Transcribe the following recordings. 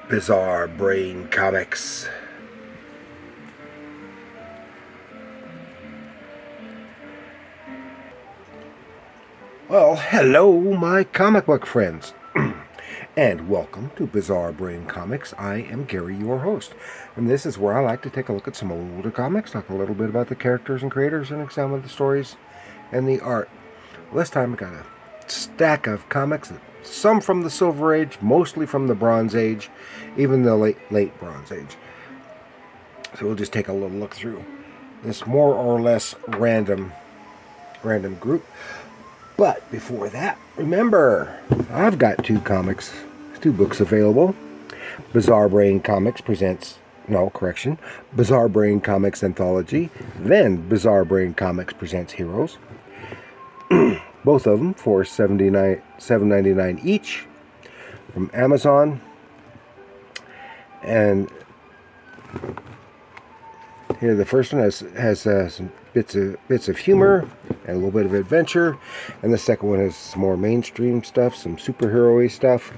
Bizarre Brain Comics. Well, hello, my comic book friends, and welcome to Bizarre Brain Comics. I am Gary, your host, and this is where I like to take a look at some older comics, talk a little bit about the characters and creators, and examine the stories and the art. This time I got a stack of comics, some from the Silver Age, mostly from the Bronze Age, even the late Bronze Age. So we'll just take a little look through this more or less random group. But before that, remember, I've got two books available. Bizarre Brain Comics presents, Bizarre Brain Comics Anthology, then Bizarre Brain Comics presents Heroes. Both of them for $7.99 each from Amazon. And here the first one has some bits of humor and a little bit of adventure, and the second one has some more mainstream stuff, some superhero-y stuff,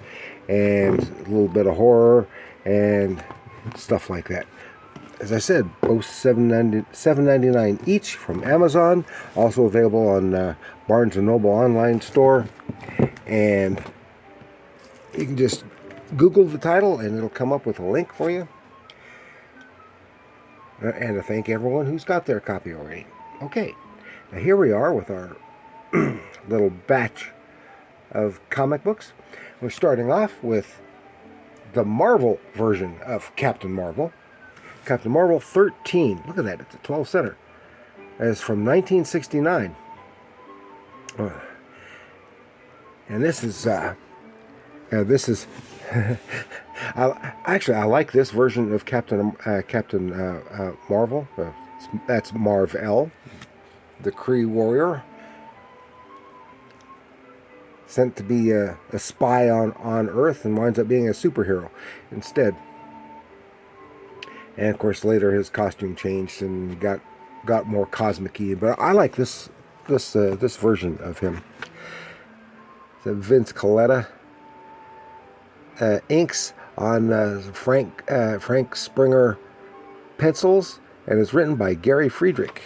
and a little bit of horror and stuff like that. As I said, both $7.99 each from Amazon. Also available on Barnes & Noble online store, and you can just Google the title and it'll come up with a link for you. And to thank everyone who's got their copy already. Okay, now here we are with our little batch of comic books. We're starting off with the Marvel version of Captain Marvel. Captain Marvel 13. Look at that, it's a 12 center. It's from 1969. And this is I like this version of Captain Marvel. That's Marvel, the Kree warrior, sent to be a spy on Earth and winds up being a superhero instead. And of course, later his costume changed and got more cosmic-y. But I like this version of him. So Vince Coletta inks on Frank Springer pencils, and it's written by Gary Friedrich.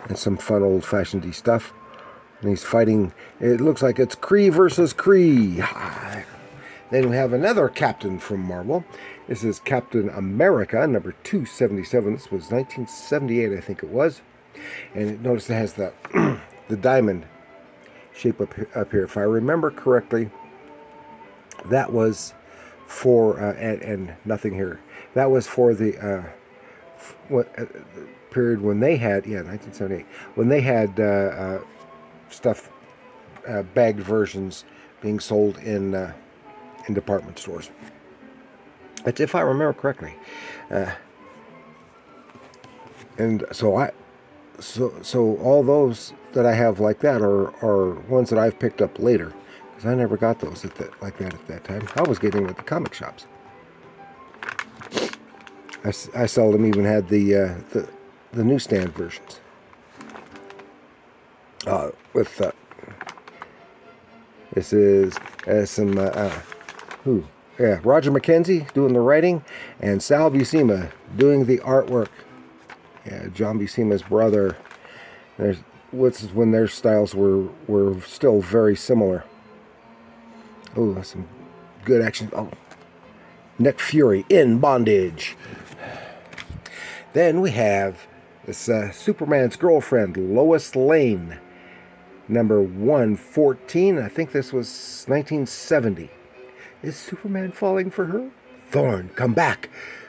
And some fun old-fashioned-y stuff. And he's fighting, it looks like it's Kree versus Kree. Then we have another Captain from Marvel. This is Captain America, number 277. This was 1978, I think it was. And notice it has the the diamond shape up here. If I remember correctly, that was for and nothing here. That was for the period when they had 1978, when they had stuff bagged versions being sold in department stores. That's if I remember correctly. And so all those that I have like that are ones that I've picked up later, because I never got those like that at that time. I was getting them at the comic shops. I seldom even had the newsstand versions. This is some Roger McKenzie doing the writing, and Sal Buscema doing the artwork. Yeah, John Buscema's brother. There's when their styles were still very similar. Oh, some good action. Oh, Nick Fury in bondage. Then we have this Superman's girlfriend, Lois Lane, number 114. I think this was 1970. Is Superman falling for her? Thorn, come back.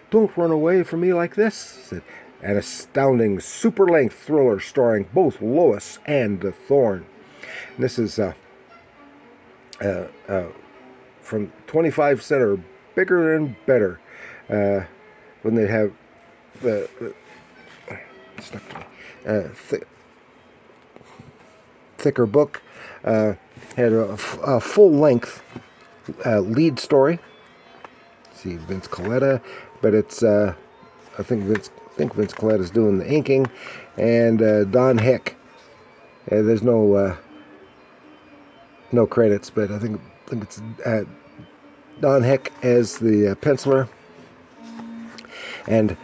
Don't run away from me like this, said an astounding super-length thriller starring both Lois and the Thorn. And this is from 25 center, bigger and better. When they have the thicker book, had a full-length lead story. See Vince Coletta, but it's I think Vince Coletta's doing the inking, and Don Heck. There's no credits, but I think I think it's Don Heck as the penciler, and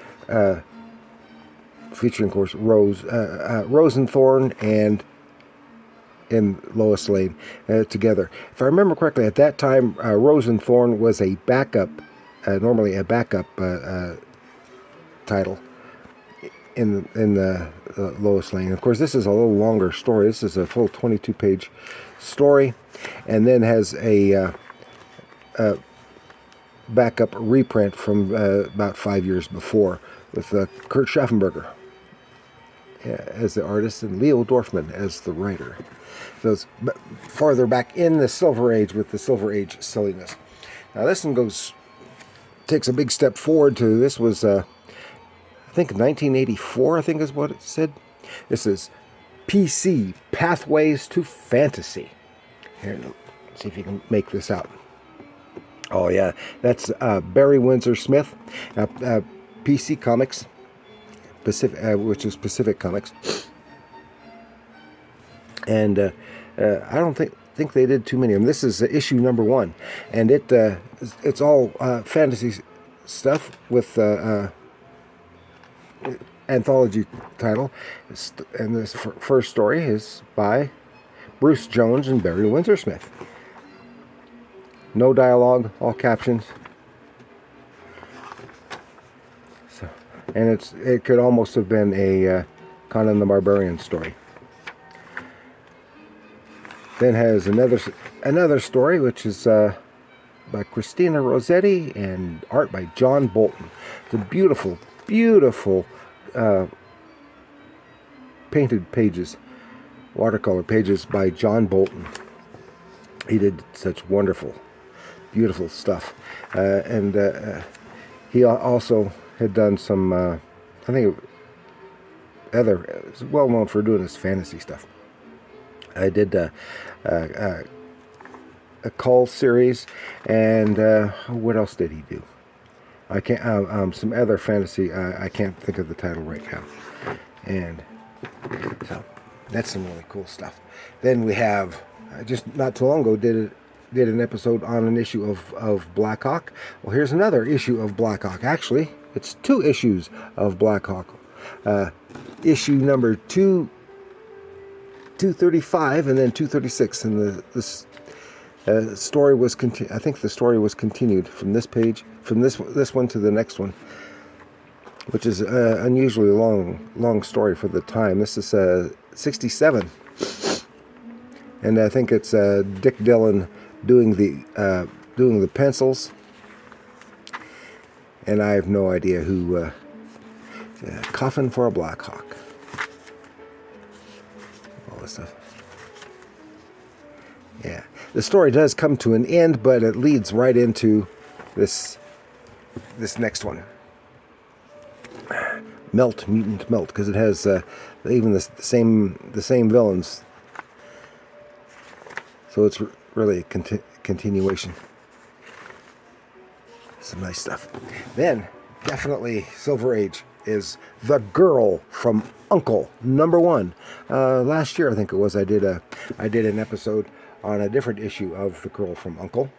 featuring, of course, Rose and Thorn and Lois Lane together. If I remember correctly, at that time, Rose and Thorn was a backup, normally a backup title in the Lois Lane. Of course, this is a little longer story. This is a full 22-page story, and then has a backup reprint from about 5 years before with Kurt Schaffenberger as the artist and Leo Dorfman as the writer. So it's farther back in the Silver Age with the Silver Age silliness. Now this one takes a big step forward to, this was I think 1984, I think is what it said. This is PC, Pathways to Fantasy. Here, let's see if you can make this out. Oh yeah, that's Barry Windsor Smith, PC Comics, which is Pacific Comics. And I don't think they did too many of them. This is issue number 1, and it's all fantasy stuff with anthology title. And this first story is by Bruce Jones and Barry Windsor Smith. No dialogue, all captions. So, and it could almost have been a Conan the Barbarian story. Then has another story, which is by Christina Rossetti and art by John Bolton. It's a beautiful, beautiful painted pages, watercolor pages by John Bolton. He did such wonderful, beautiful stuff. And he also had done some, I think, well known for doing his fantasy stuff. I did a Cull series, and what else did he do? I can't. Some other fantasy. I can't think of the title right now. And so that's some really cool stuff. Then we have just not too long ago did an episode on an issue of Black Hawk. Well, here's another issue of Black Hawk. Actually, it's 2 issues of Black Hawk. Issue number 235 and then 236, and this story was I think the story was continued from this page, from this one to the next one, which is unusually long story for the time. This is 67, and I think it's Dick Dillon doing the pencils, and I have no idea who. Coffin for a Black Hawk. Stuff. Yeah, the story does come to an end, but it leads right into this next one. Mutant Melt, because it has even the same villains. So it's really a continuation. Some nice stuff. Then definitely Silver Age is The Girl from Uncle, number 1. Last year, I think it was, I did an episode on a different issue of The Girl from Uncle,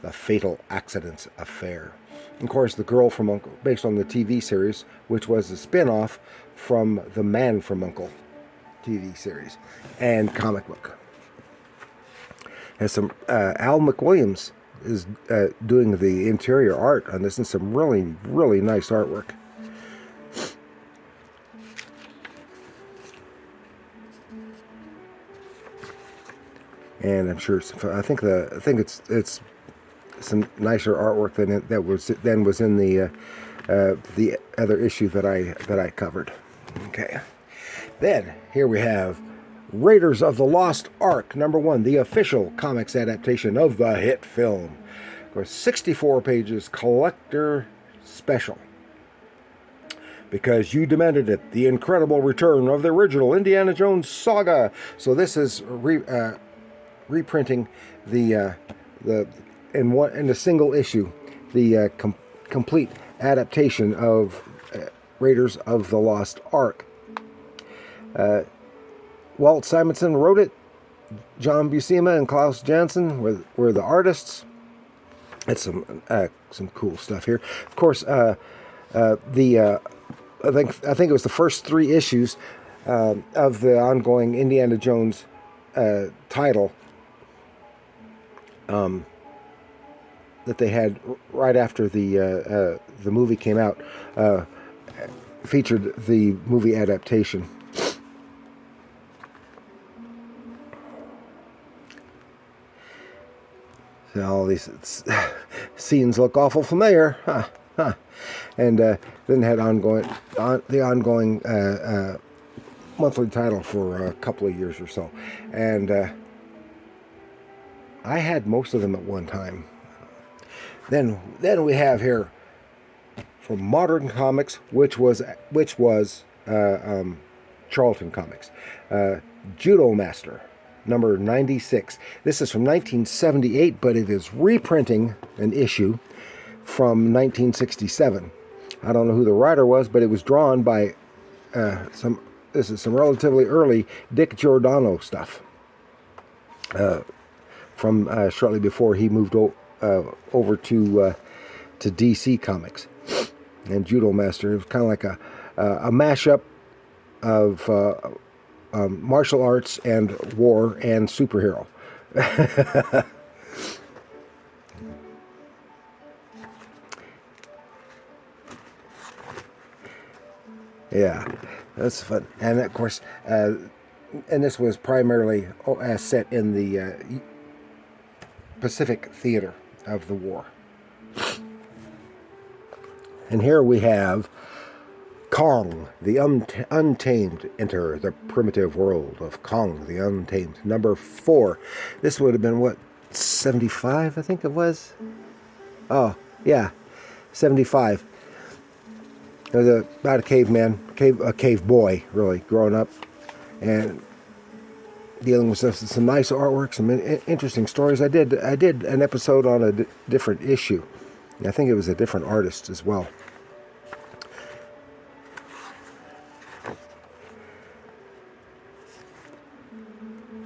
The Fatal Accidents Affair. Of course, The Girl from Uncle, based on the TV series, which was a spin-off from The Man from Uncle TV series and comic book. Has some Al McWilliams is doing the interior art on this, and some really, really nice artwork. And I'm sure I think it's some nicer artwork than was in the other issue that I covered. Okay. Then here we have Raiders of the Lost Ark, number 1, the official comics adaptation of the hit film. Of course, 64 pages, collector special. Because you demanded it, the incredible return of the original Indiana Jones saga. So this is reprinting in a single issue the complete adaptation of Raiders of the Lost Ark. Walt Simonson wrote it. John Buscema and Klaus Janson were the artists. That's some cool stuff here. Of course, the I think it was the first 3 issues of the ongoing Indiana Jones title that they had right after the movie came out, featured the movie adaptation. So all these scenes look awful familiar, and then had the ongoing monthly title for a couple of years or so, and I had most of them at one time. Then we have here from Modern Comics, which was Charlton Comics, Judo Master, number 96. This is from 1978, but it is reprinting an issue from 1967. I don't know who the writer was, but it was drawn by some relatively early Dick Giordano stuff from shortly before he moved over to DC Comics. And Judo Master, it was kind of like a mashup of martial arts and war and superhero. Yeah, that's fun. And of course, and this was primarily set in the Pacific theater of the war. And here we have Kong, the Untamed, enter the primitive world of Kong, the Untamed, number 4. This would have been, what, 75, I think it was? Oh, yeah, 75. It was about a caveman, a cave boy, really, growing up, and dealing with some nice artwork, some interesting stories. I did an episode on a different issue. I think it was a different artist as well.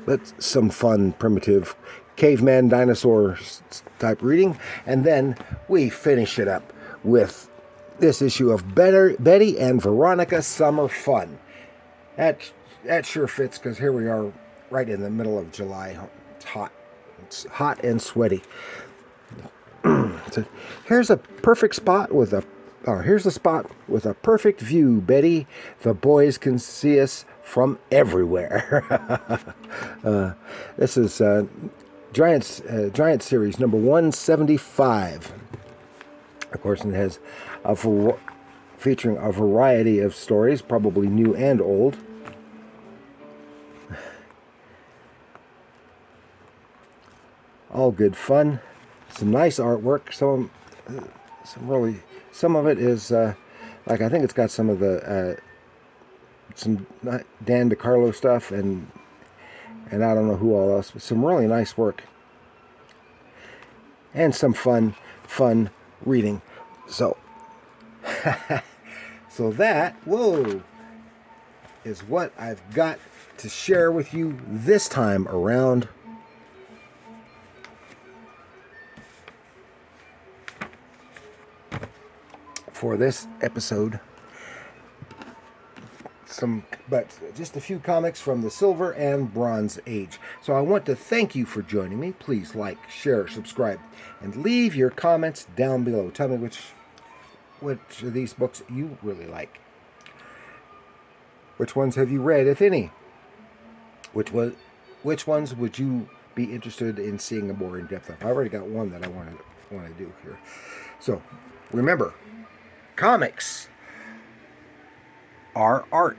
But some fun, primitive caveman dinosaur type reading. And then we finish it up with this issue of Betty and Veronica Summer Fun. That sure fits, because here we are right in the middle of July. It's hot. It's hot and sweaty. So here's a perfect spot with here's a spot with a perfect view, Betty. The boys can see us from everywhere. This is Giant Series number 175. Of course, it has featuring a variety of stories, probably new and old. All good fun. Some nice artwork. Some of it is like, I think it's got some of the some Dan DeCarlo stuff and I don't know who all else, but some really nice work and some fun reading. So so that is what I've got to share with you this time around. For this episode, but just a few comics from the Silver and Bronze Age. So I want to thank you for joining me. Please like, share, subscribe, and leave your comments down below. Tell me which of these books you really like. Which ones have you read, if any? Which ones would you be interested in seeing a more in depth of? I already got one that I want to do here. So remember, comics are art.